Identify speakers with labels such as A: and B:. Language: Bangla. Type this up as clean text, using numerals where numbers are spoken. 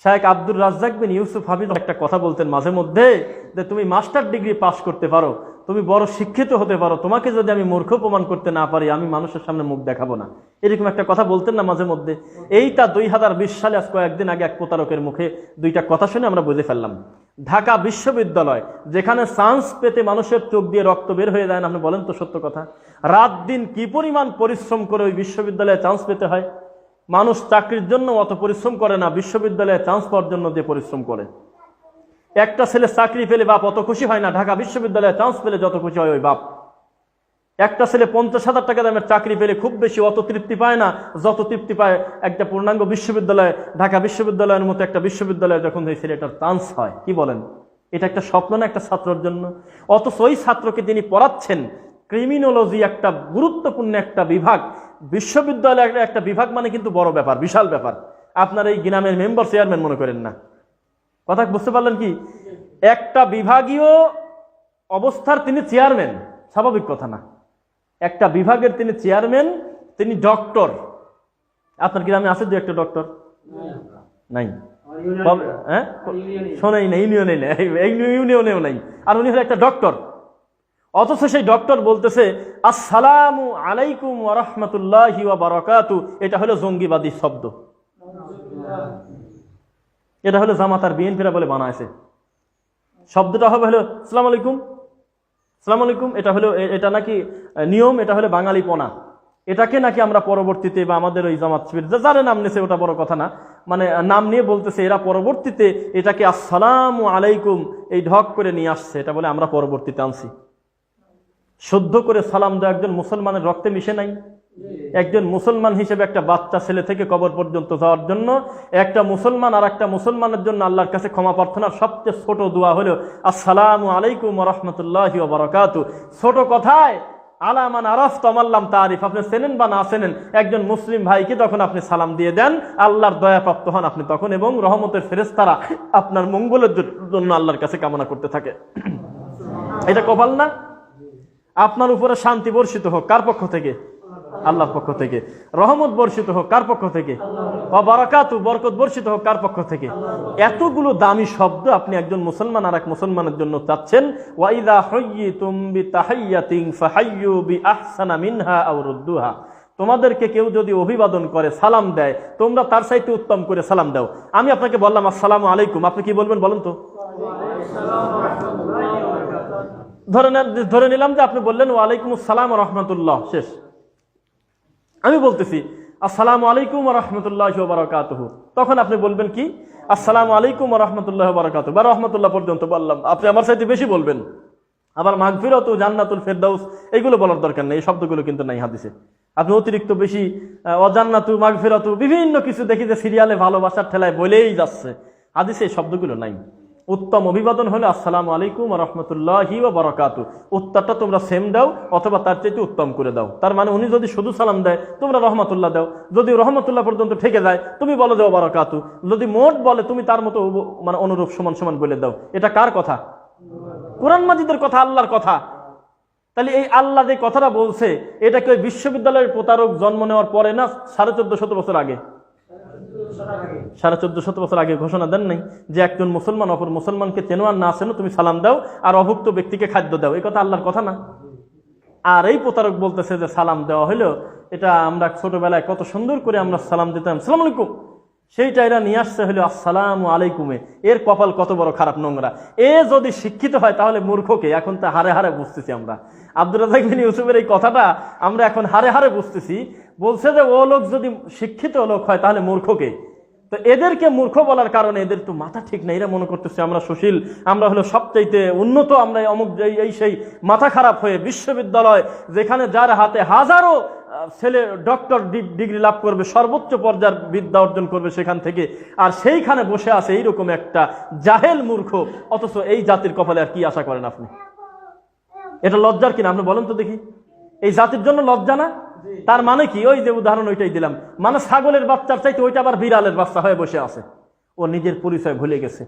A: শাইখ আব্দুর রাজ্জাক বিন ইউসুফ হাফিজ একটা কথা বলতেন মাঝে মধ্যে, যে তুমি মাস্টার ডিগ্রি পাস করতে পারো, তুমি বড় শিক্ষিত হতে পারো, তোমাকে যদি আমি মূর্খ প্রমাণ করতে না পারি, আমি মানুষের সামনে মুখ দেখাবো না। এরকম একটা কথা বলতেন না মাঝে মধ্যে। এইটা 2020 সালে আজ কয়েকদিন আগে এক প্রতারকের মুখে দুইটা কথা শুনে আমরা বুঝে ফেললাম। ঢাকা বিশ্ববিদ্যালয়, যেখানে চান্স পেতে মানুষের চোখ দিয়ে রক্ত বের হয়ে যায় না, আপনি বলেন তো সত্য কথা, রাত দিন কি পরিমাণ পরিশ্রম করে ওই বিশ্ববিদ্যালয়ে চান্স পেতে হয়। মানুষ চাকরির জন্য অত পরিশ্রম করে না, বিশ্ববিদ্যালয়ে চান্স পাওয়ার জন্য যে পরিশ্রম করে। একটা ছেলে চাকরি পেলে বাপ অত খুশি হয় না, ঢাকা বিশ্ববিদ্যালয়ে চান্স পেলে যত খুশি হয় ওই বাপ। একটা ছেলে 50,000 টাকা দামের চাকরি পেলে খুব বেশি অত তৃপ্তি পায় না, যত তৃপ্তি পায় একটা পূর্ণাঙ্গ বিশ্ববিদ্যালয়, ঢাকা বিশ্ববিদ্যালয়ের মতো একটা বিশ্ববিদ্যালয়ে যখন ওই ছেলেটার চান্স হয়। কি বলেন, এটা একটা স্বপ্ন না একটা ছাত্রের জন্য? অথচ ওই ছাত্রকে তিনি পড়াচ্ছেন ক্রিমিনোলজি, একটা গুরুত্বপূর্ণ একটা বিভাগ, বিশ্ববিদ্যালয়ের একটা বিভাগ মানে কিন্তু বড় ব্যাপার, বিশাল ব্যাপার। আপনার এই গ্রামের মেম্বার চেয়ারম্যান মনে করেন না, কথা বুঝতে পারলেন কি? একটা বিভাগীয় অবস্থার তিনি চেয়ারম্যান, স্বাভাবিক কথা না। একটা বিভাগের তিনি চেয়ারম্যান, তিনি ডক্টর। আপনার গ্রামে আছে দু একটা ডক্টর? নাই, হ্যাঁ শোনাই না, ইউনিয়নে নেই, ইউনিয়নেও নাই, আর উনি হলো একটা ডক্টর। অথচ সেই ডক্টর বলতেছে আসসালামু আলাইকুম ওয়া রাহমাতুল্লাহি ওয়া বারাকাতু, এটা হলো জঙ্গিবাদী শব্দ। এটা হলো জামাত আর বিএনপিরা বলে বানাইছে। শব্দটা হবে হলো আসসালামু আলাইকুম, আসসালামু আলাইকুম, এটা হলো, এটা নাকি নিয়ম, এটা হলো বাঙালিপনা। এটাকে নাকি আমরা পরবর্তীতে, বা আমাদের ওই জামাত শিবির যারা নাম নিয়েছে ওটা বড় কথা না, মানে নাম নিয়ে বলতেছে, এরা পরবর্তীতে এটাকে আসসালামু আলাইকুম এই ঢক করে নিয়ে আসছে, এটা বলে আমরা পরবর্তীতে আনছি। শুদ্ধ করে সালাম দেওয়া একজন মুসলমানের রক্তে মিশে নাই? একজন মুসলমান হিসেবে একটা বাচ্চা ছেলে থেকে কবর পর্যন্ত যাওয়ার জন্য একটা মুসলমান আর একটা মুসলমানের জন্য আল্লাহর কাছে ক্ষমা প্রার্থনার সবচেয়ে ছোট দোয়া হলো আসসালামু আলাইকুম ওয়া রাহমাতুল্লাহি ওয়া বারাকাতু। ছোট কথায় আলা মান আরাফতা ওয়াল্লাম তারিফ, আপনি চেনেন বা না চেনেন একজন মুসলিম ভাইকে তখন আপনি সালাম দিয়ে দেন, আল্লাহর দয়া প্রাপ্ত হন আপনি তখন, এবং রহমতের ফেরেশতারা আপনার মঙ্গলের জন্য আল্লাহর কাছে কামনা করতে থাকে। এটা কপাল না? আপনার উপরে শান্তি বর্ষিত হোক, কার পক্ষ থেকে? আল্লাহর পক্ষ থেকে। রহমত বর্ষিত হোক, কার পক্ষ থেকে? ওয়া বারাকাতু, বরকত বর্ষিত হোক, কার পক্ষ থেকে? এতগুলো দামি শব্দ আপনি একজন মুসলমান আর এক মুসলমানের জন্য চাচ্ছেন। ওয়া ইযা হুয়্যিতুম বিতাহিয়্যাতিন ফাহাইয়্যু বিআহসানা মিনহা আও রুদ্দুহা, তোমাদেরকে কেউ যদি অভিবাদন করে, সালাম দেয়, তোমরা তার চাইতে উত্তম করে সালাম দাও। আমি আপনাকে বললাম আসসালামু আলাইকুম, আপনি কি বলবেন বলেন তো? ধরে নিলাম যে আপনি বললেন ওয়ালাইকুম আসসালাম ওয়া রাহমাতুল্লাহ, শেষ। আমি বলতেছি আসসালামু আলাইকুম ওয়া রাহমাতুল্লাহি ওয়া বারাকাতুহু, তখন আপনি বলবেন কি? আসসালামু আলাইকুম ওয়া রাহমাতুল্লাহি ওয়া বারাকাতুহু, বা রাহমাতুল্লাহ পর্যন্ত বললাম, আপনি আমার চাইতে বেশি বলবেন। আবার মাগফিরাতু, জান্নাতুল ফেরদাউস, এগুলো বলার দরকার নেই, এই শব্দগুলো কিন্তু নাই হাদিসে। আপনি অতিরিক্ত বেশি অজান্নাতু, মাগফিরাতু, বিভিন্ন কিছু দেখি যে সিরিয়ালে ভালোবাসার ঠেলায় বলেই যাচ্ছে, হাদিসে এই শব্দগুলো নাই। উত্তম অভিবাদন হলো আসসালামু আলাইকুম ওয়া রাহমাতুল্লাহি ওয়া বারাকাতু, উত্তরটা তোমরা সেম দাও অথবা তার চাইতে উত্তম করে দাও। তার মানে উনি যদি শুধু সালাম দেয় তোমরা রহমাতুল্লাহ দাও, যদি রহমাতুল্লাহ পর্যন্ত ঠেকে যায় তুমি বলে দাও বারাকাতু, যদি মোট বলে তুমি তার মতো মানে অনুরূপ সমান সমান বলে দাও। এটা কার কথা? কোরআন মাজিদের কথা, আল্লাহর কথা। তাহলে এই আল্লাহ যে কথাটা বলছে, এটা কি ওই বিশ্ববিদ্যালয়ের প্রতারক জন্ম নেওয়ার পরে না 1450 বছর আগে? 1450 বছর আগে ঘোষণা দেন নাই যে একজন মুসলমান অপর মুসলমানকে চেনো আর না চেনো তুমি সালাম দাও আর অভুক্ত ব্যক্তিকে খাদ্য দাও? এই কথা আল্লাহর কথা না? আর এই প্রতারক বলতেছে যে সালাম দেওয়া হলো, এটা আমরা ছোটবেলায় কত সুন্দর করে আমরা সালাম দিতাম, সালাম আলাইকুম, সেইটা এরা নিয়ে আসছে হলো আসসালামু আলাইকুমে। এর কপাল কত বড় খারাপ, নোংরা। এ যদি শিক্ষিত হয় তাহলে মূর্খকে এখন তা হারে হারে বুঝতেছি আমরা। আব্দুর রাজ্জাক বিন ইউসুফের এই কথাটা আমরা এখন হারে হারে বুঝতেছি। বলছে যে ও লোক যদি শিক্ষিত লোক হয় তাহলে মূর্খকে। তো এদেরকে মূর্খ বলার কারণে এদের তো মাথা ঠিক নেই, এরা মনে করতেছে আমরা সুশীল, আমরা হলো সবচাইতে উন্নত, আমরা অমুক এই সেই মাথা খারাপ হয়ে বিশ্ববিদ্যালয় যেখানে যার হাতে হাজারো ছেলে ডক্টর ডিগ্রি লাভ করবে, সর্বোচ্চ পর্যায়ের বিদ্যা অর্জন করবে সেখান থেকে, আর সেইখানে বসে আছে এইরকম একটা জাহেল মূর্খ। অথচ এই জাতির কপালে আর কি আশা করেন আপনি? এটা লজ্জার কিনা আপনি বলেন তো দেখি? এই জাতির জন্য লজ্জা না? তার মানে কি? ওই যে উদাহরণ ওইটাই দিলাম, মানে ছাগলের বাচ্চার চাইতে ওইটা আবার বিড়ালের বাচ্চা হয়ে বসে আছে, ও নিজের পরিচয় ভুলে গেছে।